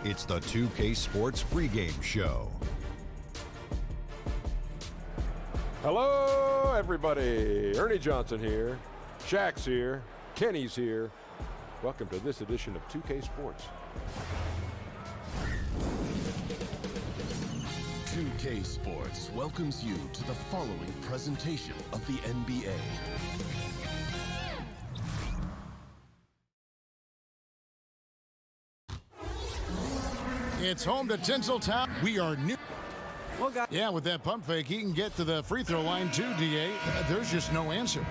It's the 2K Sports pregame show. Hello, everybody. Ernie Johnson here. Shaq's here. Kenny's here. Welcome to this edition of 2K Sports. 2K Sports welcomes you to the following presentation of the NBA. It's home to Tinseltown. We are new. Yeah, with that pump fake, he can get to the free throw line too, DA. There's just no answer.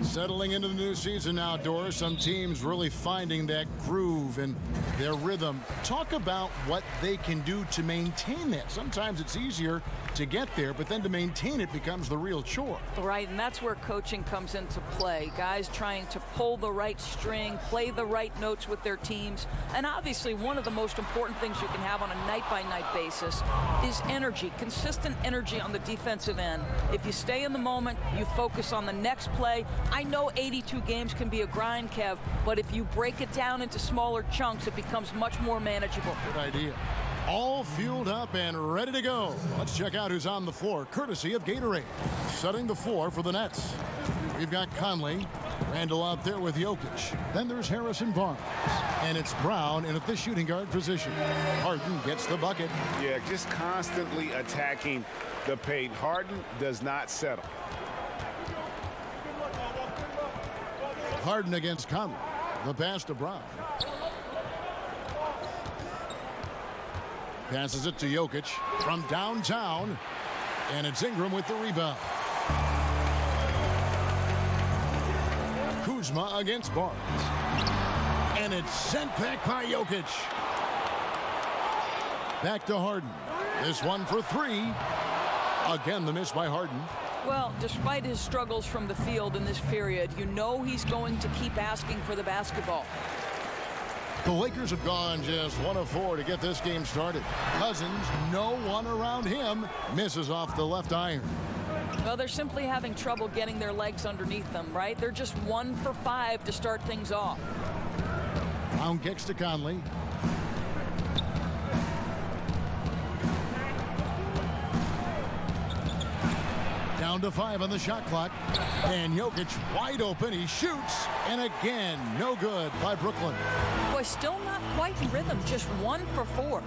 Settling into the new season outdoors, some teams really finding that groove and their rhythm. Talk about what they can do to maintain that. Sometimes it's easier to get there, but then to maintain it becomes the real chore. Right, and that's where coaching comes into play. Guys trying to pull the right string, play the right notes with their teams. And obviously, one of the most important things you can have on a night-by-night basis is energy, consistent energy on the defensive end. If you stay in the moment, you focus on the next play. I know 82 games can be a grind, Kev, but if you break it down into smaller chunks, it becomes much more manageable. Good idea. All fueled up and ready to go. Let's check out who's on the floor, courtesy of Gatorade. Setting the floor for the Nets. We've got Conley, Randall out there with Jokic. Then there's Harrison Barnes. And it's Brown in at the shooting guard position. Harden gets the bucket. Yeah, just constantly attacking the paint. Harden does not settle. Harden against Conley. The pass to Brown. Passes it to Jokic from downtown. And it's Ingram with the rebound. Kuzma against Barnes. And it's sent back by Jokic. Back to Harden. This one for three. Again, the miss by Harden. Well, despite his struggles from the field in this period, you know he's going to keep asking for the basketball. The Lakers have gone just 1 of 4 to get this game started. Cousins, no one around him, misses off the left iron. Well, they're simply having trouble getting their legs underneath them, right? They're just 1 for 5 to start things off. Brown kicks to Conley. Down to 5 on the shot clock. And Jokic wide open. He shoots. And again, no good by Brooklyn. Boy, still not quite in rhythm. Just 1 for 4.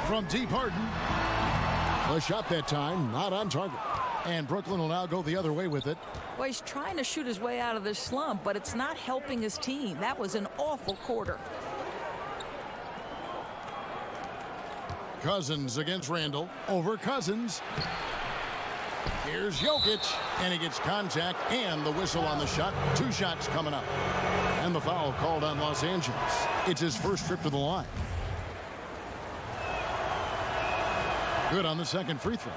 From deep, Harden. The shot that time, not on target. And Brooklyn will now go the other way with it. Well, he's trying to shoot his way out of this slump, but it's not helping his team. That was an awful quarter. Cousins against Randall. Over Cousins. Here's Jokic. And he gets contact and the whistle on the shot. 2 shots coming up. And the foul called on Los Angeles. It's his first trip to the line. Good on the second free throw.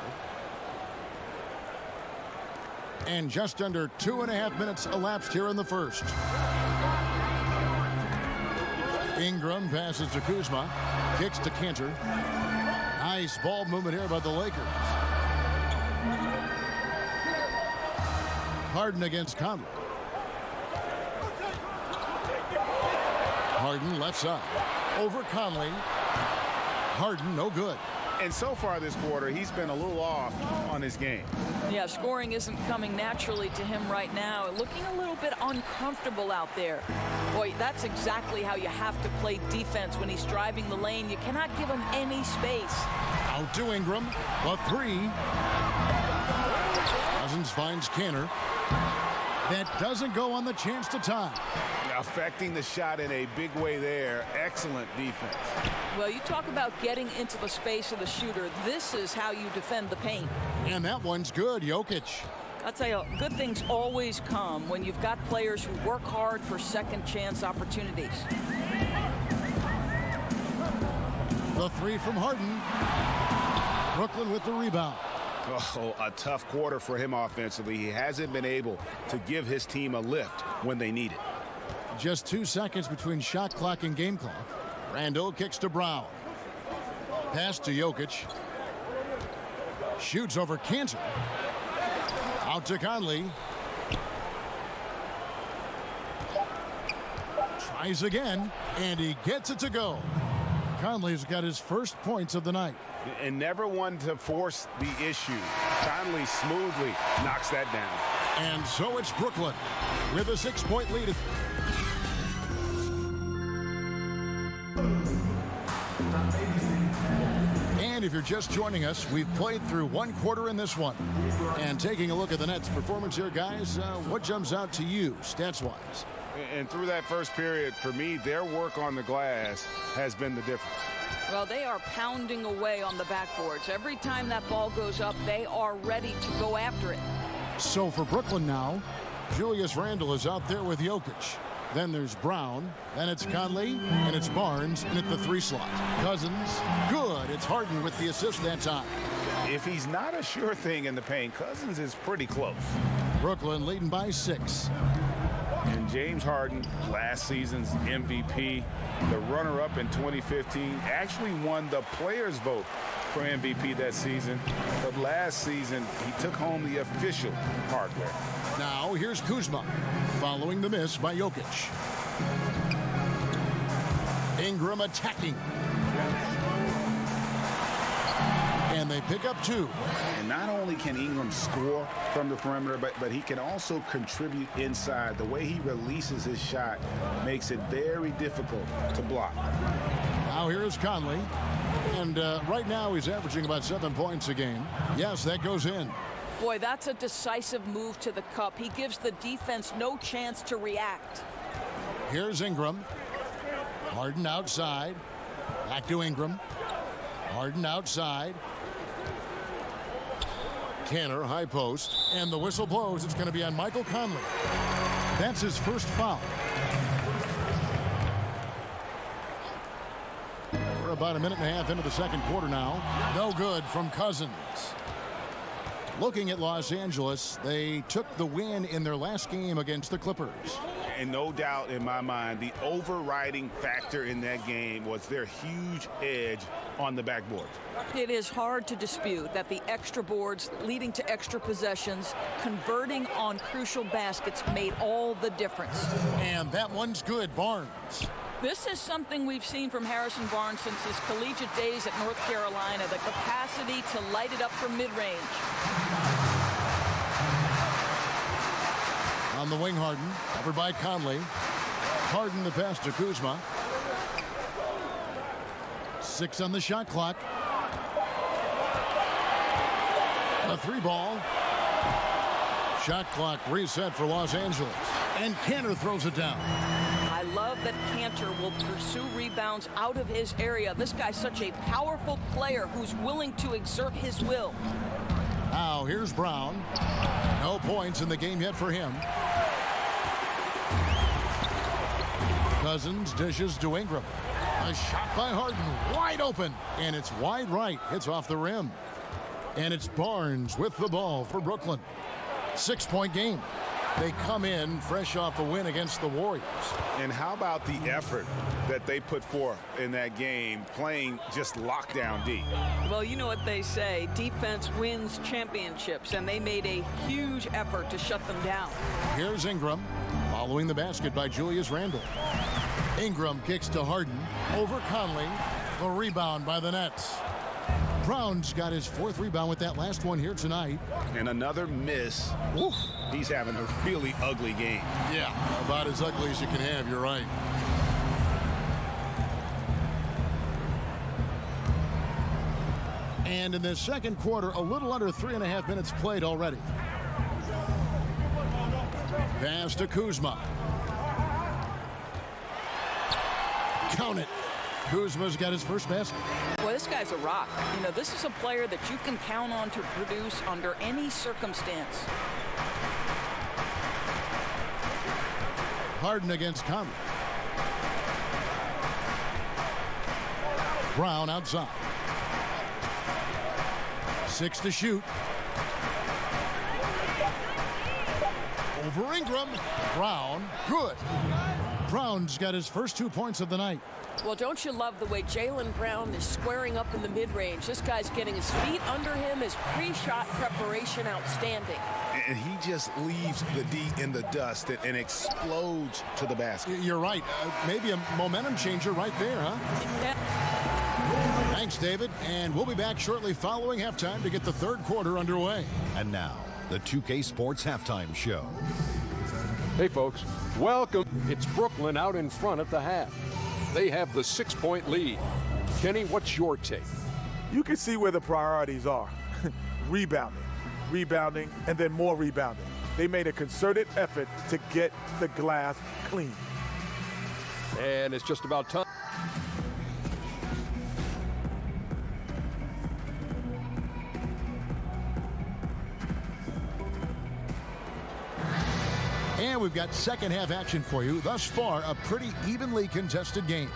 And just under 2.5 minutes elapsed here in the first. Ingram passes to Kuzma. Kicks to Cantor. Nice ball movement here by the Lakers. Harden against Conley. Harden left side. Over Conley. Harden no good. And so far this quarter, he's been a little off on his game. Yeah, scoring isn't coming naturally to him right now. Looking a little bit uncomfortable out there. Boy, that's exactly how you have to play defense when he's driving the lane. You cannot give him any space. Out to Ingram. The 3. Cousins finds Cantor. That doesn't go on the chance to tie. Affecting the shot in a big way there. Excellent defense. Well, you talk about getting into the space of the shooter. This is how you defend the paint. And that one's good, Jokic. I'll tell you, good things always come when you've got players who work hard for second chance opportunities. The 3 from Harden. Brooklyn with the rebound. Oh, a tough quarter for him offensively. He hasn't been able to give his team a lift when they need it. Just 2 seconds between shot clock and game clock. Randall kicks to Brown. Pass to Jokic. Shoots over Cantor. Out to Conley. Tries again, and he gets it to go. Conley's got his first points of the night. And never one to force the issue. Conley smoothly knocks that down. And so it's Brooklyn with a 6-point lead. And if you're just joining us, we've played through one quarter in this one. And taking a look at the Nets' performance here, guys, what jumps out to you stats-wise? And through that first period, for me, their work on the glass has been the difference. Well, they are pounding away on the backboards. Every time that ball goes up, they are ready to go after it. So for Brooklyn now, Julius Randle is out there with Jokic. Then there's Brown, then it's Conley, and it's Barnes, and at the 3 slot. Cousins, good. It's Harden with the assist that time. If he's not a sure thing in the paint, Cousins is pretty close. Brooklyn leading by 6. And James Harden, last season's MVP, the runner-up in 2015, actually won the players' vote for MVP that season. But last season, he took home the official hardware. Now here's Kuzma, following the miss by Jokic. Ingram attacking. And they pick up 2. And not only can Ingram score from the perimeter, but he can also contribute inside. The way he releases his shot makes it very difficult to block. Now here's Conley. And right now he's averaging about 7 points a game. Yes, that goes in. Boy, that's a decisive move to the cup. He gives the defense no chance to react. Here's Ingram. Harden outside. Back to Ingram. Harden outside. Canner, high post, and the whistle blows. It's going to be on Michael Conley. That's his first foul. We're about a minute and a half into the second quarter now. No good from Cousins. Looking at Los Angeles, they took the win in their last game against the Clippers. And no doubt in my mind, the overriding factor in that game was their huge edge on the backboard. It is hard to dispute that the extra boards leading to extra possessions, converting on crucial baskets made all the difference. And that one's good, Barnes. This is something we've seen from Harrison Barnes since his collegiate days at North Carolina, the capacity to light it up from mid-range. On the wing, Harden, covered by Conley. Harden the pass to Kuzma. 6 on the shot clock. A 3 ball. Shot clock reset for Los Angeles. And Cantor throws it down. I love that Cantor will pursue rebounds out of his area. This guy's such a powerful player who's willing to exert his will. Now here's Brown. No points in the game yet for him. Cousins dishes to Ingram. A shot by Harden, wide open, and it's wide right. Hits off the rim. And it's Barnes with the ball for Brooklyn. 6-point game. They come in fresh off a win against the Warriors. And how about the effort that they put forth in that game, playing just lockdown D? Well, you know what they say, defense wins championships, and they made a huge effort to shut them down. Here's Ingram, following the basket by Julius Randle. Ingram kicks to Harden, over Conley, the rebound by the Nets. Brown's got his 4th rebound with that last one here tonight. And another miss. Oof. He's having a really ugly game. Yeah, about as ugly as you can have, you're right. And in the second quarter, a little under 3.5 minutes played already. Pass to Kuzma. Count it. Kuzma's got his first basket. Well, this guy's a rock. You know, this is a player that you can count on to produce under any circumstance. Harden against Conley. Brown outside. 6 to shoot. Over Ingram. Brown, good. Brown's got his first 2 points of the night. Well, don't you love the way Jaylen Brown is squaring up in the mid-range? This guy's getting his feet under him, his pre-shot preparation outstanding. and he just leaves the D in the dust and explodes to the basket. You're right. Maybe a momentum changer right there, huh? Thanks, David. And we'll be back shortly following halftime to get the third quarter underway. And now, the 2K Sports Halftime Show. Hey, folks. Welcome. It's Brooklyn out in front at the half. They have the 6-point lead. Kenny, what's your take? You can see where the priorities are. Rebounding, and then more rebounding. They made a concerted effort to get the glass clean. And it's just about time. And we've got second half action for you. Thus far, a pretty evenly contested game.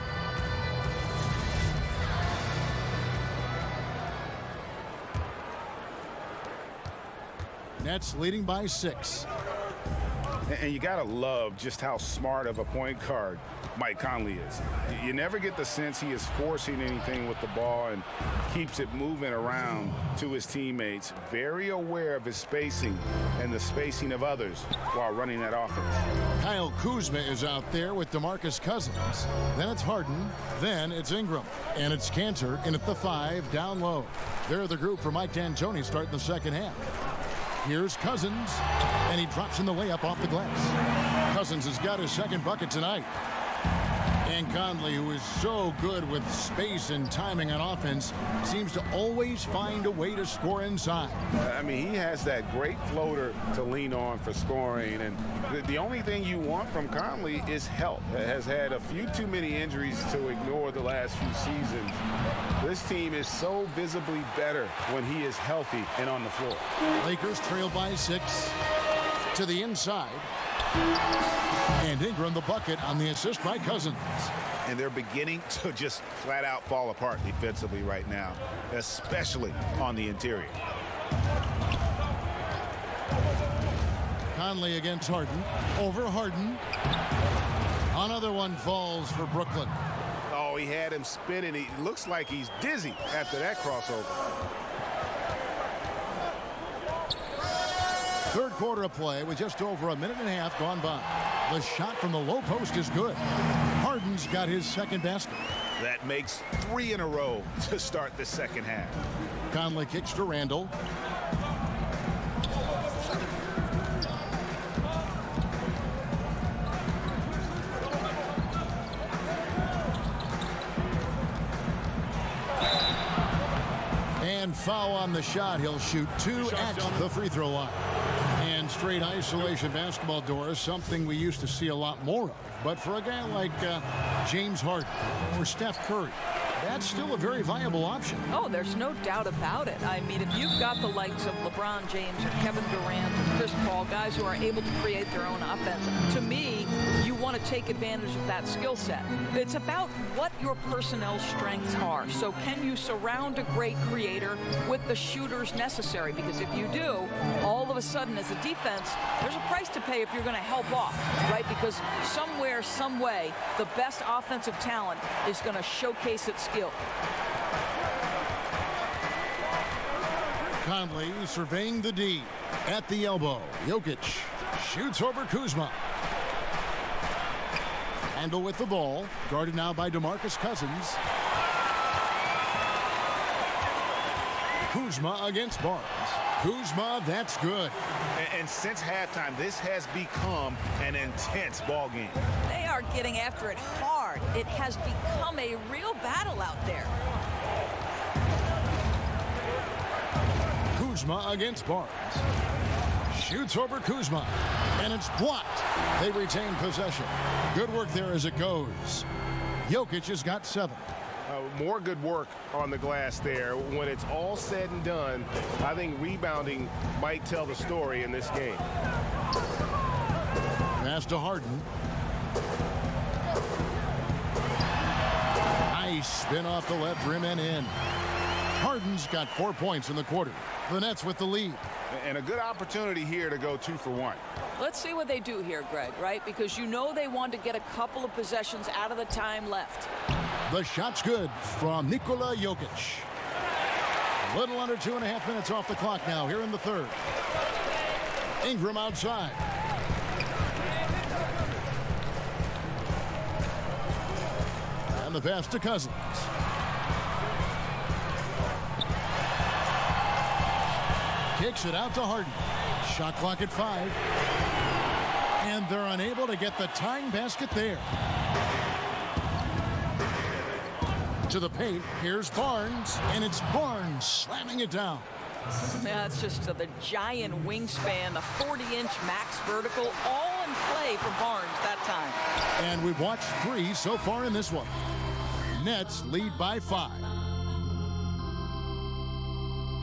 Nets leading by 6. And you got to love just how smart of a point guard Mike Conley is. You never get the sense he is forcing anything with the ball and keeps it moving around to his teammates. Very aware of his spacing and the spacing of others while running that offense. Kyle Kuzma is out there with DeMarcus Cousins. Then it's Harden. Then it's Ingram. And it's Cantor in at the 5 down low. They're the group for Mike D'Antoni starting the second half. Here's Cousins, and he drops in the layup off the glass. Cousins has got his second bucket tonight. And Conley, who is so good with space and timing on offense, seems to always find a way to score inside. I mean, he has that great floater to lean on for scoring. And the only thing you want from Conley is help. Has had a few too many injuries to ignore the last few seasons. This team is so visibly better when he is healthy and on the floor. Lakers trail by 6 to the inside. And Ingram the bucket on the assist by Cousins. And they're beginning to just flat out fall apart defensively right now, especially on the interior. Conley against Harden. Over Harden. Another one falls for Brooklyn. Oh, he had him spinning. He looks like he's dizzy after that crossover. Third quarter of play with just over a minute and a half gone by. The shot from the low post is good. Harden's got his second basket. That makes 3 in a row to start the second half. Conley kicks to Randall. And foul on the shot. He'll shoot 2 at the free throw line. And straight isolation basketball, Doris, something we used to see a lot more of. But for a guy like James Harden or Steph Curry, that's still a very viable option. Oh, there's no doubt about it. I mean, if you've got the likes of LeBron James or Kevin Durant or Chris Paul, guys who are able to create their own offense, to me, you want to take advantage of that skill set. It's about what your personnel strengths are. So can you surround a great creator with the shooters necessary? Because if you do, all of a sudden as a defense, there's a price to pay if you're going to help off, right? Because somewhere, some way, the best offensive talent is going to showcase its skill. Conley surveying the D at the elbow. Jokic shoots over Kuzma. Handle with the ball, guarded now by DeMarcus Cousins. Kuzma against Barnes. Kuzma, that's good. And since halftime, this has become an intense ball game. They are getting after it hard. It has become a real battle out there. Kuzma against Barnes. Shoots over Kuzma. And it's blocked. They retain possession. Good work there as it goes. Jokic has got 7. More good work on the glass there. When it's all said and done, I think rebounding might tell the story in this game. Pass to Harden. Nice spin off the left rim and in. Harden's got 4 points in the quarter. The Nets with the lead. And a good opportunity here to go 2 for 1. Let's see what they do here, Greg, right? Because you know they want to get a couple of possessions out of the time left. The shot's good from Nikola Jokic. A little under 2.5 minutes off the clock now here in the third. Ingram outside. And the pass to Cousins. Kicks it out to Harden. Shot clock at 5. And they're unable to get the tying basket there. To the paint. Here's Barnes. And it's Barnes slamming it down. Yeah, it's just the giant wingspan, the 40-inch max vertical, all in play for Barnes that time. And we've watched 3 so far in this one. Nets lead by 5.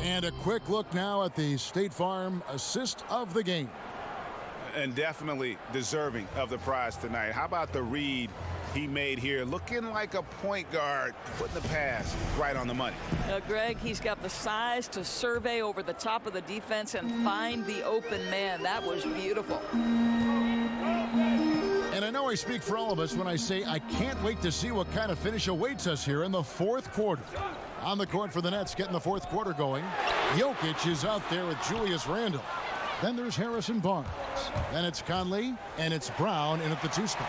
And a quick look now at the State Farm assist of the game. And definitely deserving of the prize tonight. How about the read he made here? Looking like a point guard, putting the pass right on the money. Greg, he's got the size to survey over the top of the defense and find the open man. That was beautiful. And I know I speak for all of us when I say I can't wait to see what kind of finish awaits us here in the fourth quarter. On the court for the Nets, getting the fourth quarter going. Jokic is out there with Julius Randle. Then there's Harrison Barnes. Then it's Conley, and it's Brown in at the 2 spot.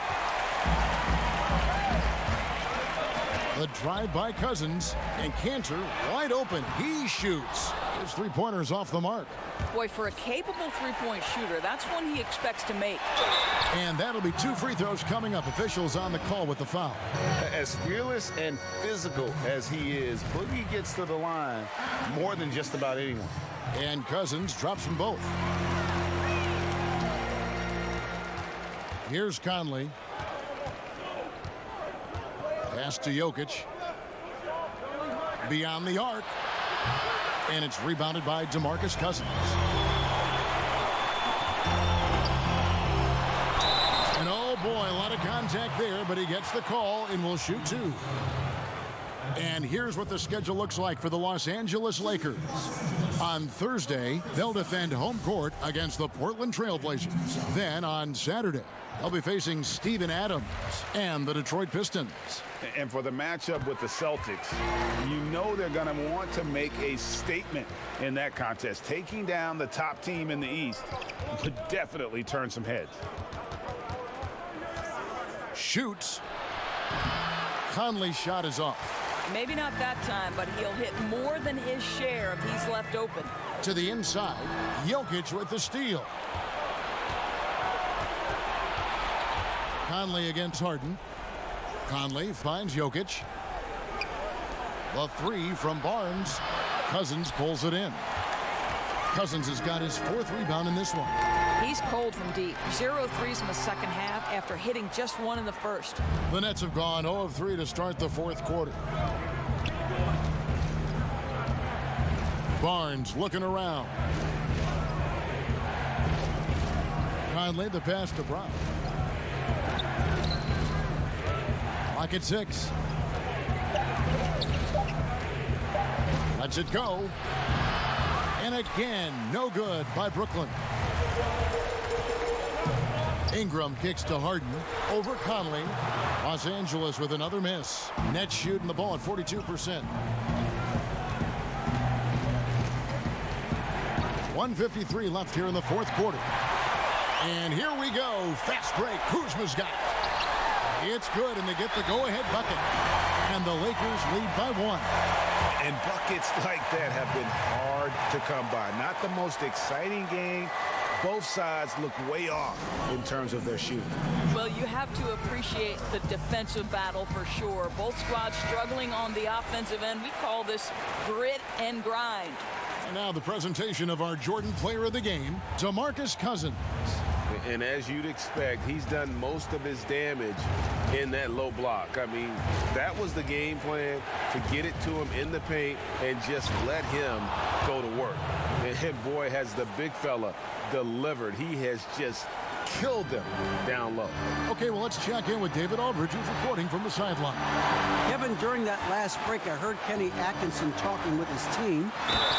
The drive by Cousins, and Cantor wide open. He shoots. His 3-pointers off the mark. Boy, for a capable 3-point shooter, that's one he expects to make. And that'll be 2 free throws coming up. Officials on the call with the foul. As fearless and physical as he is, Boogie gets to the line more than just about anyone. And Cousins drops them both. Here's Conley. Pass to Jokic. Beyond the arc. And it's rebounded by DeMarcus Cousins. And oh boy, a lot of contact there, but he gets the call and will shoot 2. And here's what the schedule looks like for the Los Angeles Lakers. On Thursday, they'll defend home court against the Portland Trailblazers. Then on Saturday, they'll be facing Steven Adams and the Detroit Pistons. And for the matchup with the Celtics, you know they're going to want to make a statement in that contest. Taking down the top team in the East would definitely turn some heads. Shoots. Conley's shot is off. Maybe not that time, but he'll hit more than his share if he's left open. To the inside, Jokic with the steal. Conley against Harden. Conley finds Jokic. The 3 from Barnes. Cousins pulls it in. Cousins has got his 4th rebound in this one. He's cold from deep. 0 threes in the second half after hitting just 1 in the first. The Nets have gone 0 of 3 to start the fourth quarter. Barnes looking around. Conley the pass to Brown. Clock at 6. Lets it go. And again, no good by Brooklyn. Ingram kicks to Harden. Over Conley. Los Angeles with another miss. Nets shooting the ball at 42%. 1:53 left here in the fourth quarter. And here we go. Fast break. Kuzma's got it. It's good, and they get the go-ahead bucket. And the Lakers lead by 1. And buckets like that have been hard to come by. Not the most exciting game. Both sides look way off in terms of their shooting. Well, you have to appreciate the defensive battle for sure. Both squads struggling on the offensive end. We call this grit and grind. And now the presentation of our Jordan Player of the Game, DeMarcus Cousins. And as you'd expect, he's done most of his damage in that low block. I mean, that was the game plan, to get it to him in the paint and just let him go to work. And boy, has the big fella delivered. He has just killed them down low. Okay, well, let's check in with David Aldridge, who's reporting from the sideline. Kevin, during that last break, I heard Kenny Atkinson talking with his team.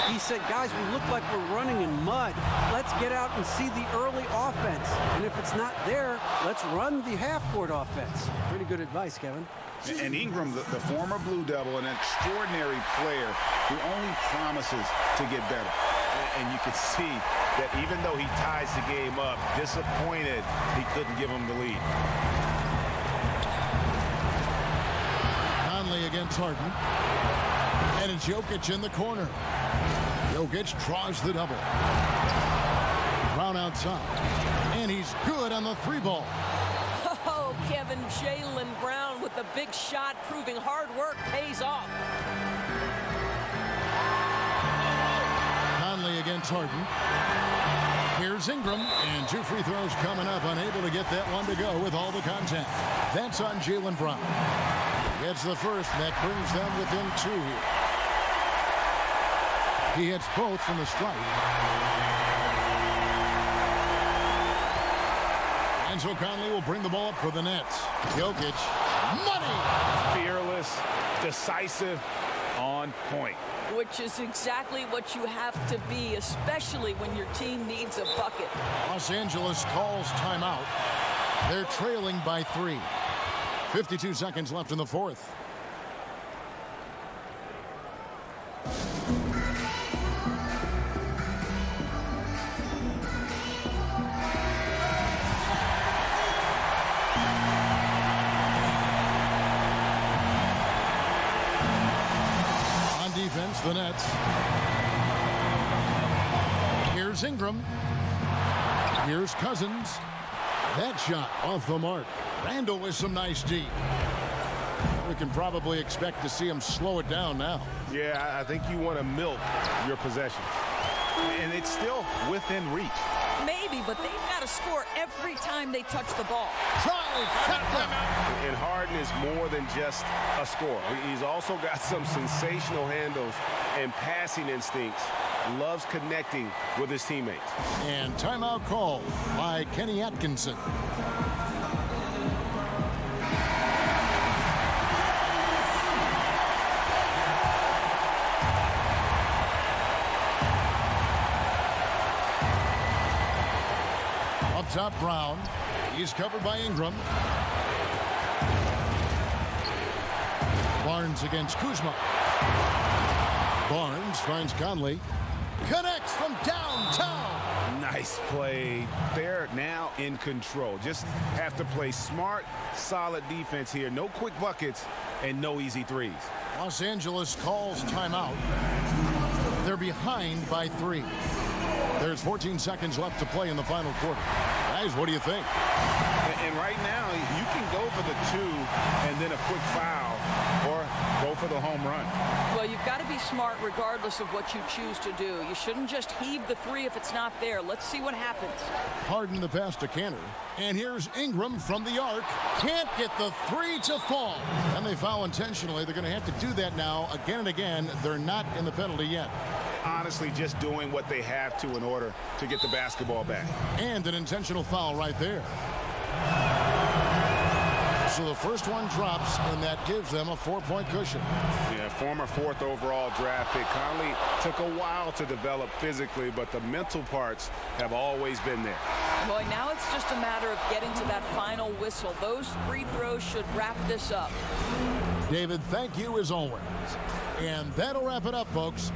He said, guys, we look like we're running in mud. Let's get out and see the early offense. And if it's not there, let's run the half-court offense. Pretty good advice, Kevin. And Ingram, the former Blue Devil, an extraordinary player who only promises to get better. And you can see that even though he ties the game up, disappointed he couldn't give him the lead. Conley against Harden. And it's Jokic in the corner. Jokic draws the double. Brown outside. And he's good on the three ball. Oh, Kevin, Jaylen Brown with the big shot, proving hard work pays off. Conley against Harden. Here's Ingram, and 2 free throws coming up, unable to get that one to go with all the contact. That's on Jaylen Brown. Gets the first, and that brings them within 2 here. He hits both from the stripe. And so Conley will bring the ball up for the Nets. Jokic, money! Fearless, decisive, on point. Which is exactly what you have to be, especially when your team needs a bucket. Los Angeles calls timeout. They're trailing by 3. 52 seconds left in the fourth. Defense, the Nets. Here's Ingram. Here's Cousins. That shot off the mark. Randall with some nice D. We can probably expect to see him slow it down now. Yeah, I think you want to milk your possessions. And it's still within reach. Maybe, but they've got to score every time they touch the ball. And Harden is more than just a scorer. He's also got some sensational handles and passing instincts. Loves connecting with his teammates. And timeout called by Kenny Atkinson. Up top, Brown. He's covered by Ingram. Barnes against Kuzma. Barnes finds Conley. Connects from downtown. Nice play. They're now in control. Just have to play smart, solid defense here. No quick buckets and no easy threes. Los Angeles calls timeout. They're behind by 3. There's 14 seconds left to play in the final quarter. Guys, what do you think? And right now, you can go for the 2 and then a quick foul or go for the home run. Well, you've got to be smart regardless of what you choose to do. You shouldn't just heave the 3 if it's not there. Let's see what happens. Harden the pass to Cantor. And here's Ingram from the arc. Can't get the 3 to fall. And they foul intentionally. They're going to have to do that now again and again. They're not in the penalty yet. Honestly, just doing what they have to in order to get the basketball back. And an intentional foul right there. So the first one drops, and that gives them a 4-point cushion. Yeah, former 4th overall draft pick. Conley took a while to develop physically, but the mental parts have always been there. Boy, now it's just a matter of getting to that final whistle. Those free throws should wrap this up. David, thank you as always. And that'll wrap it up, folks.